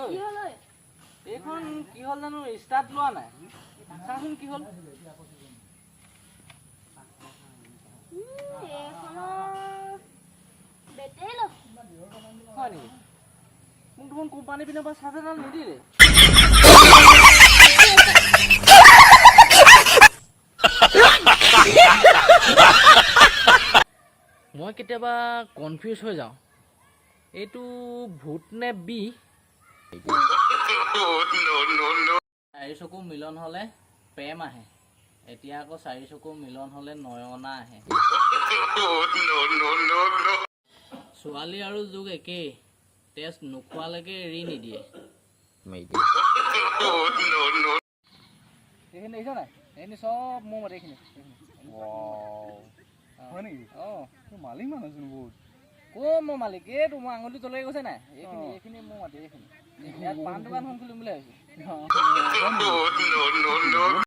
কি হ'ল ঐ? এইখন কি হ'ল জানো ষ্টাৰ্ট লোৱা নাই চাচোন কি হ'ল এইখনৰ বেটেৰী ল হয় নেকি মোক দেখোন কোম্পানী পিনৰ পৰা চাৰ্জাৰডাল নিদিলে মই কেতিয়াবা কনফিউজ হৈ যাওঁ এইটো ভূত নে বি চাৰি চকু মিলন হলে প্ৰেম আহে এতিয়া আকৌ চাৰি চকু মিলন হলে নয়না আহে ছোৱালী আৰু যুগ একেই তেজ নোখোৱালৈকে এৰি নিদিয়ে এইখিনি দেখিছ নাই এইখিনি চব মোৰ মতে এইখিনি হয় নেকি মালিক মানুহচোন বহুত ক'ৰ মোৰ মালিক এইটো মোৰ আঙুলি তলৈ গৈছে নাই এইখিনি এইখিনি মোৰ মাটি এইখিনি ইয়াত পাণ দোকানখন খুলিম বুলি ভাবিছোঁ